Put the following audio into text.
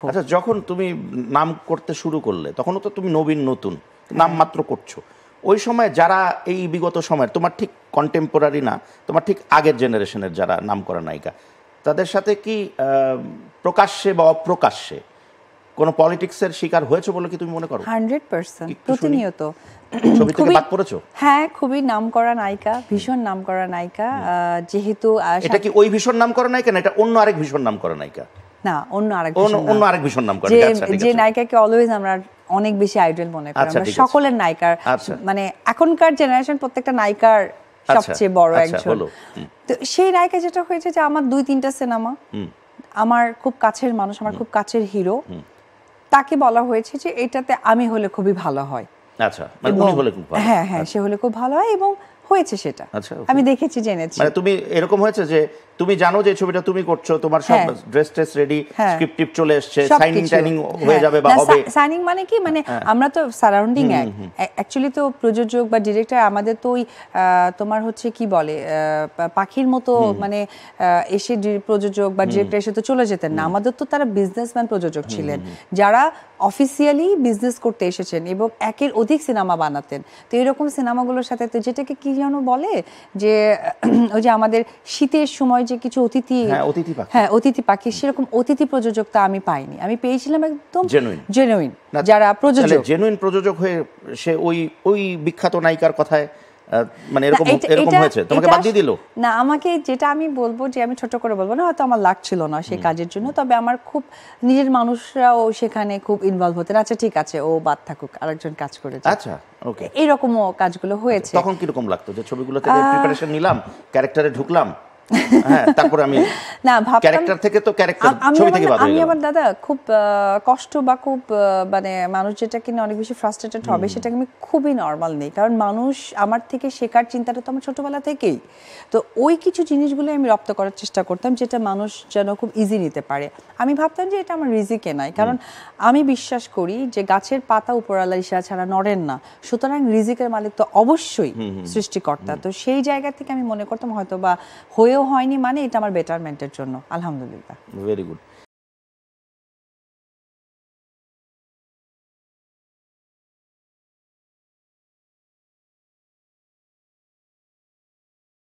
আচ্ছা, যখন তুমি নাম করতে শুরু করলে তখনও তো তুমি নবীন, নতুন নাম মাত্র করছো। ওই সময় যারা এই বিগত সময়ের তোমার ঠিক কন্টেম্পোরারি না, তোমার ঠিক আগের জেনারেশনের যারা নাম করা নায়িকা, তাদের সাথে কি প্রকাশ্যে বা অপ্রকাশ্যে কোনো পলিটিক্সের শিকার হয়েছে বলে কি তুমি মনে করো? 100% প্রতিনিয়ত ছবি থেকে বাদ পড়েছো? হ্যাঁ, খুবই নামকরা নায়িকা, ভীষণ নামকরা নায়িকা। যেহেতু এটা কি ওই ভীষণ নাম করা নায়িকা না এটা অন্য আরেক ভীষণ নাম করা নায়িকা? না, অন্য আরেক ভীষণ নাম করা। যে নায়িকাকে অলওয়েজ আমরা অনেক বেশি আইডল মনে করি, আমরা সকলের নায়িকার, মানে এখনকার জেনারেশন প্রত্যেকটা নায়িকার সবচেয়ে বড় একজন। তো সেই নায়িকা যেটা হয়েছে যে আমার 2-3টা সিনেমা, আমার খুব কাছের মানুষ, আমার খুব কাছের হিরো, তাকে বলা হয়েছে যে এটাতে আমি হলে খুবই ভালো হয়। আচ্ছা, মানে উনি হলে খুব ভালো। হ্যাঁ হ্যাঁ, সে হলে খুব ভালো হয় এবং হয়েছে সেটা। আমি দেখেছি, জেনেছি। মানে তুমি এরকম হয়েছে যে তুমি জানো যে ছবিটা তুমি করছো, তোমার সব ড্রেস টেস রেডি, স্ক্রিপ্ট টিপ চলে এসেছে, সাইনিং টাইনিং হয়ে যাবে বা হবে। সাইনিং মানে কি, মানে আমরা তো সারাউন্ডিং অ্যাকচুয়ালি তো প্রযোজক বা ডিরেক্টর আমাদের তো ওই তোমার হচ্ছে কি বলে পাখির মতো, মানে এসে প্রযোজক বা ডিরেক্টর এসে তো চলে যেতেন না। আমাদের তো তারা বিজনেসম্যান প্রযোজক ছিলেন, যারা অফিসিয়ালি বিজনেস করতে এসেছেন এবং একের অধিক সিনেমা বানাতেন। তো এরকম সিনেমাগুলোর সাথে তো যেটাকে কি যেন বলে যে ওই যে আমাদের শীতের সময় যে কিছু অতিথি পাখি, সেরকম অতিথি প্রযোজকতা আমি পাইনি। আমি পেয়েছিলাম একদম জেনুইন যারা প্রযোজক, জেনুইন প্রযোজক হয়ে সে ওই বিখ্যাত নায়িকার কথায় মানে এরকম হয়েছে, তোমাকে বাদ দিয়ে দিল না। আমাকে যেটা আমি বলবো, যে আমি ছোট করে বলবো না, হয়তো আমার লাগছিল না সেই কাজের জন্য, তবে আমার খুব নিজের মানুষরাও সেখানে খুব ইনভলভ হতেন। আচ্ছা ঠিক আছে, ও বাদ থাকুক, আরেকজন কাজ করে। আচ্ছা, ওকে, এরকমও কাজগুলো হয়েছে। তখন কিরকম লাগতো যে ছবিগুলো থেকে প্রিপারেশন নিলাম, ক্যারেক্টারে ঢুকলাম, হ্যাঁ, তারপরে আমি না ভাবতাম ক্যারেক্টার থেকে তো ক্যারেক্টার ছবি থেকে বাদ হয়ে গেল। আমি আবার দাদা খুব কষ্ট বা খুব মানে মানুষ যেটা কিনা অনেক বেশি ফ্রাস্ট্রেটেড হবে সেটাকে আমি খুবই নরমাল নেই, কারণ মানুষ আমার থেকে শেখার চিন্তাটা তো আমার ছোটবেলা থেকেই। তো ওই কিছু জিনিসগুলো আমি রপ্ত করার চেষ্টা করতাম যেটা মানুষ যেন খুব ইজি নিতে পারে। আমি ভাবতাম যে এটা আমার রিজিকে নাই, কারণ আমি বিশ্বাস করি যে গাছের পাতা উপরওয়ালার ইশারা ছাড়া নড়েন না, সুতরাং রিজিকের মালিক তো অবশ্যই সৃষ্টিকর্তা। তো সেই জায়গা থেকে আমি মনে করতাম হয়তো বা হয়েও হয়নি, মানে এটা আমার বেটারমেন্টের জন্য, আলহামদুলিল্লাহ। Very good.